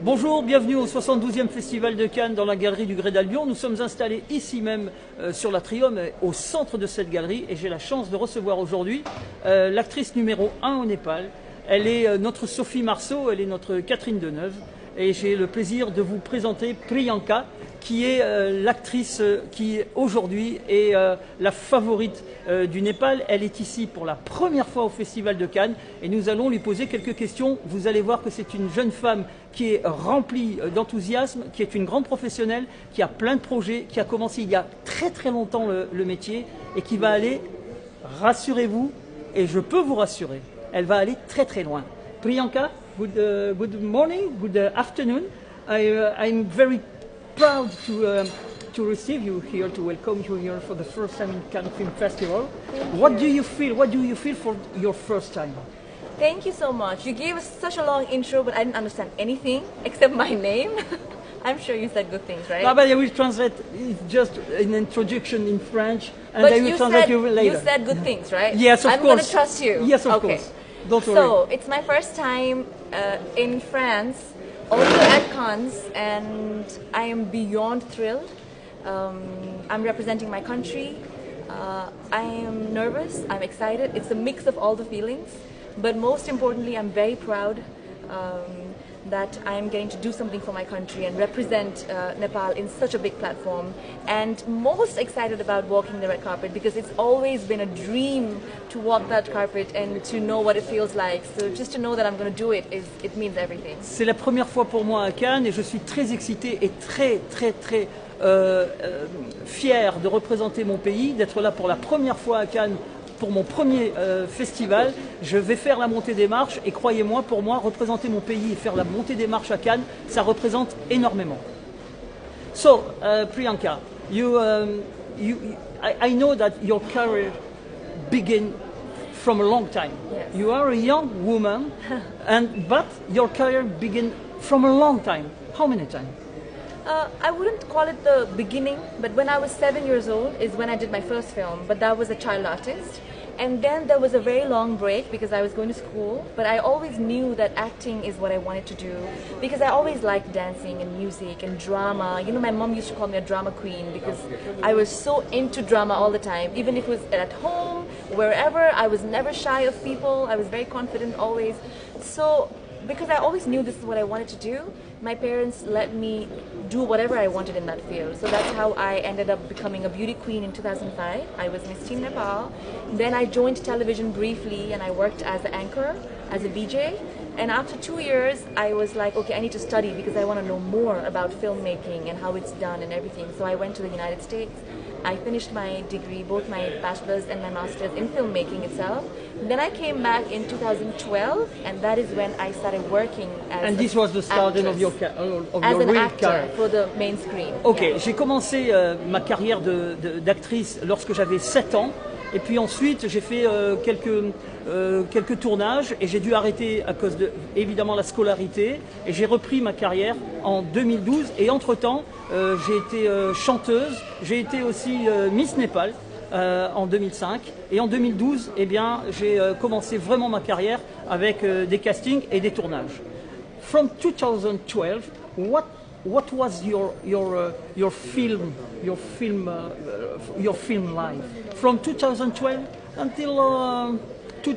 Bonjour, bienvenue au 72e Festival de Cannes dans la galerie du Grès d'Albion. Nous sommes installés ici même sur l'Atrium, au centre de cette galerie, et j'ai la chance de recevoir aujourd'hui l'actrice numéro 1 au Népal. Elle est notre Sophie Marceau, elle est notre Catherine Deneuve, et j'ai le plaisir de vous présenter Priyanka, qui est l'actrice qui aujourd'hui est la favorite du Népal. Elle est ici pour la première fois au Festival de Cannes et nous allons lui poser quelques questions. Vous allez voir que c'est une jeune femme qui est remplie d'enthousiasme, qui est une grande professionnelle, qui a plein de projets, qui a commencé il y a très longtemps le métier et qui va aller, rassurez-vous, et je peux vous rassurer, elle va aller très loin. Priyanka, good morning, good afternoon. I'm very proud to receive you here, to welcome you here for the first time in Cannes Film Festival. What do you feel? What do you feel for your first time? Thank you so much. You gave us such a long intro, but I didn't understand anything except my name. I'm sure you said good things, right? No, but I will translate. It's just an introduction in French, and but I will translate you later. You said good things, right? Yes, of course. I'm going to trust you. Yes, of okay. course. Don't worry. So, it's my first time in France, also at Cannes, and I am beyond thrilled. I'm representing my country. I am nervous, I'm excited. It's a mix of all the feelings. But most importantly, I'm very proud that I'm getting to do something for my country and represent Nepal in such a big platform. And most excited about walking the red carpet because it's always been a dream to walk that carpet and to know what it feels like. So just to know that I'm going to do it, it means everything. C'est la première fois pour moi à Cannes et je suis très excité et très fier de représenter mon pays, d'être là pour la première fois à Cannes pour mon premier festival. Je vais faire la montée des marches et croyez-moi, pour moi, représenter mon pays et faire la montée des marches à Cannes, ça représente énormément. So, Priyanka, I know that your career began from a long time. Yes. You are a young woman, but your career began from a long time. How many times? I wouldn't call it the beginning, but when I was 7 years old is when I did my first film, but that was a child artist. And then there was a very long break because I was going to school, but I always knew that acting is what I wanted to do because I always liked dancing and music and drama. You know, my mom used to call me a drama queen because I was so into drama all the time. Even if it was at home, wherever, I was never shy of people. I was very confident always. So, because I always knew this is what I wanted to do, my parents let me do whatever I wanted in that field. So that's how I ended up becoming a beauty queen in 2005. I was Miss Teen Nepal. Then I joined television briefly and I worked as an anchor, as a VJ. And after 2 years, I was like, okay, I need to study because I want to know more about filmmaking and how it's done and everything. So I went to the United States. I finished my degree, both my bachelor's and my master's in filmmaking itself. Then I came back in 2012, and that is when I started working as And this was the start of your real career. For the main screen. Ok, yeah. j'ai commencé ma carrière d'actrice lorsque j'avais 7 ans. Et puis ensuite, j'ai fait quelques tournages et j'ai dû arrêter à cause de, évidemment, la scolarité. Et j'ai repris ma carrière en 2012. Et entre-temps, j'ai été chanteuse. J'ai été aussi Miss Népal en 2005. Et en 2012, eh bien, j'ai commencé vraiment ma carrière avec des castings et des tournages. From 2012, what was your film life from 2012 until to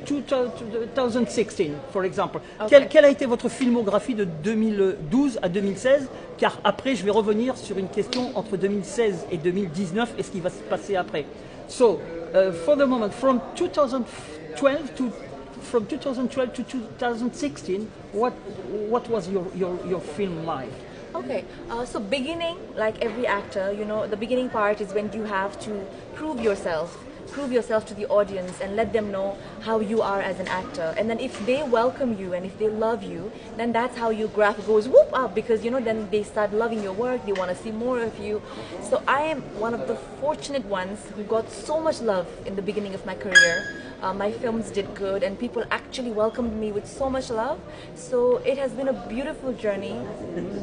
2016, for example? Okay. Quelle a été votre filmographie de 2012 à 2016? Car après, je vais revenir sur une question entre 2016 et 2019 et ce qui va se passer après. So, for the moment, from 2012 to 2016, what was your film life? Okay, so beginning, like every actor, you know, the beginning part is when you have to prove yourself to the audience and let them know how you are as an actor. And then if they welcome you and if they love you, then that's how your graph goes whoop up because, you know, then they start loving your work, they want to see more of you. So I am one of the fortunate ones who got so much love in the beginning of my career. My films did good, and people actually welcomed me with so much love. So it has been a beautiful journey.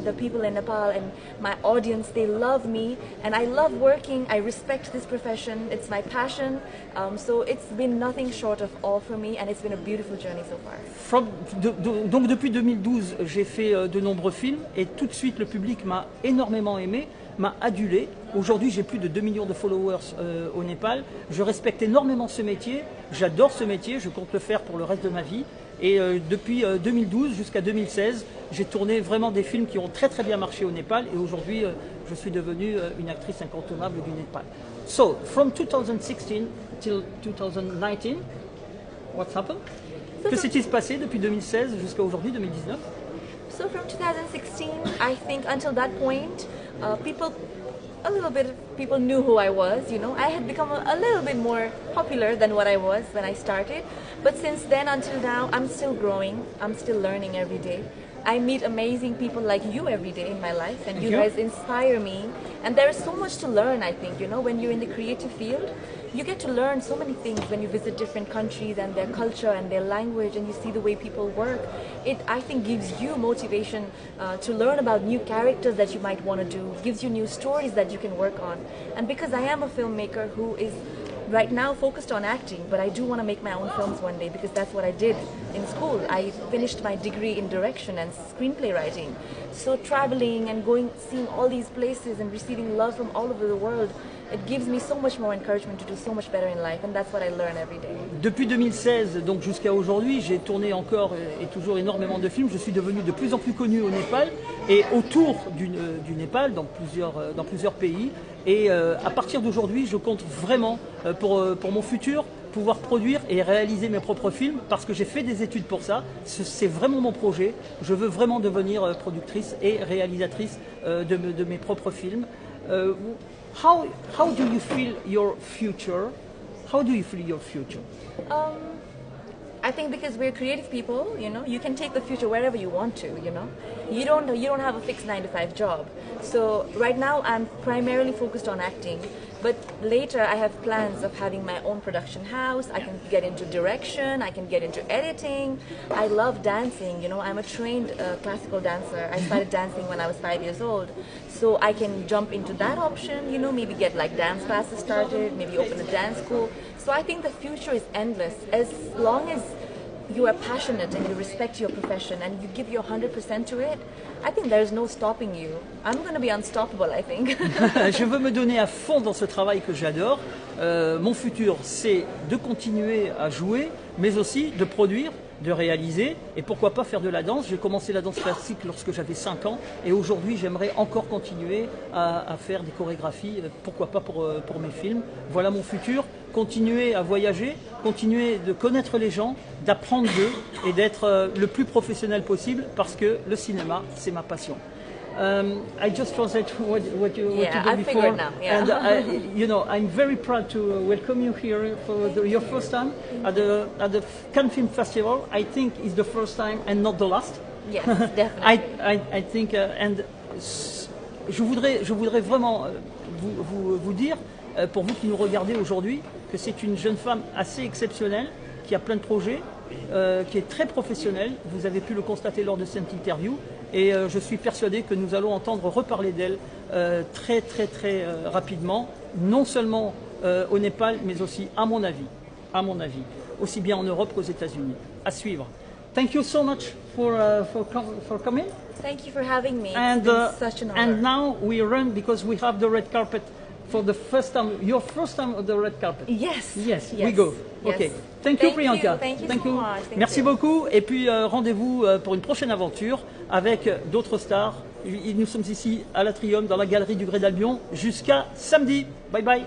The people in Nepal and my audience, they love me, and I love working. I respect this profession. It's my passion. So it's been nothing short of all for me, and it's been a beautiful journey so far. Donc depuis 2012, j'ai fait de nombreux films et tout de suite le public m'a énormément aimé, m'a adulé. Aujourd'hui, j'ai plus de 2 millions de followers au Népal. Je respecte énormément ce métier, j'adore ce métier, je compte le faire pour le reste de ma vie. Et depuis 2012 jusqu'à 2016, j'ai tourné vraiment des films qui ont très très bien marché au Népal. Et aujourd'hui, je suis devenue une actrice incontournable du Népal. So, from 2016 till 2019, what's happened? Que s'est-il passé depuis 2016 jusqu'à aujourd'hui, 2019? So from 2016, I think until that point, a little bit of people knew who I was, you know. I had become a little bit more popular than what I was when I started. But since then until now, I'm still growing. I'm still learning every day. I meet amazing people like you every day in my life, and you guys inspire me. And there is so much to learn, I think, you know, when you're in the creative field. You get to learn so many things when you visit different countries and their culture and their language, and you see the way people work. It, I think, gives you motivation to learn about new characters that you might want to do, gives you new stories that you can work on. And because I am a filmmaker who is right now focused on acting, but I do want to make my own films one day, because that's what I did in school. I finished my degree in direction and screenplay writing. So traveling and going, seeing all these places and receiving love from all over the world, it gives me so much more encouragement to do so much better in life, and that's what I learn every day. Depuis 2016, donc jusqu'à aujourd'hui, j'ai tourné encore et toujours énormément de films. Je suis devenu de plus en plus connu au Népal et autour du Népal, dans plusieurs pays. Et à partir d'aujourd'hui, je compte vraiment pour mon futur pouvoir produire et réaliser mes propres films, parce que j'ai fait des études pour ça. C'est vraiment mon projet. Je veux vraiment devenir productrice et réalisatrice de mes propres films. How do you feel your future? How do you feel your future? I think because we're creative people, you know, you can take the future wherever you want to, you know. You don't have a fixed 9-to-5 job. So right now I'm primarily focused on acting, but later I have plans of having my own production house. I can get into direction, I can get into editing. I love dancing, you know. I'm a trained classical dancer. I started dancing when I was 5 years old. So I can jump into that option, you know, maybe get like dance classes started, maybe open a dance school. So I think the future is endless, as long as you are passionate and you respect your profession and you give your 100% to it. I think there is no stopping you. I'm going to be unstoppable, I think. Je veux me donner à fond dans ce travail que j'adore. Mon futur, c'est de continuer à jouer, mais aussi de produire, de réaliser, et pourquoi pas faire de la danse. J'ai commencé la danse classique lorsque j'avais 5 ans, et aujourd'hui j'aimerais encore continuer à faire des chorégraphies, pourquoi pas pour mes films. Voilà mon futur, continuer à voyager, continuer de connaître les gens, d'apprendre d'eux, et d'être le plus professionnel possible, parce que le cinéma, c'est ma passion. I just translate what you did before, now, yeah. And you know, I'm very proud to welcome you here for your first time at the Cannes Film Festival. I think it's the first time and not the last. Yes, definitely. I think, and je voudrais vraiment vous dire, pour vous qui nous regardez aujourd'hui, que c'est une jeune femme assez exceptionnelle, qui a plein de projets, qui est très professionnelle. Vous avez pu le constater lors de cette interview. Et je suis persuadé que nous allons entendre reparler d'elle très rapidement, non seulement au Népal, mais aussi, à mon avis, aussi bien en Europe qu'aux États-Unis. À suivre. Thank you so much for coming. Thank you for having me. And, it's been such an honor. And now we run because we have the red carpet for the first time, your first time on the red carpet. Yes. Yes, we go. Yes. Okay. Thank you, Priyanka. Thank you so much. Merci beaucoup. Et puis rendez-vous pour une prochaine aventure avec d'autres stars. Nous sommes ici à l'Atrium, dans la galerie du Grès d'Albion, jusqu'à samedi. Bye bye.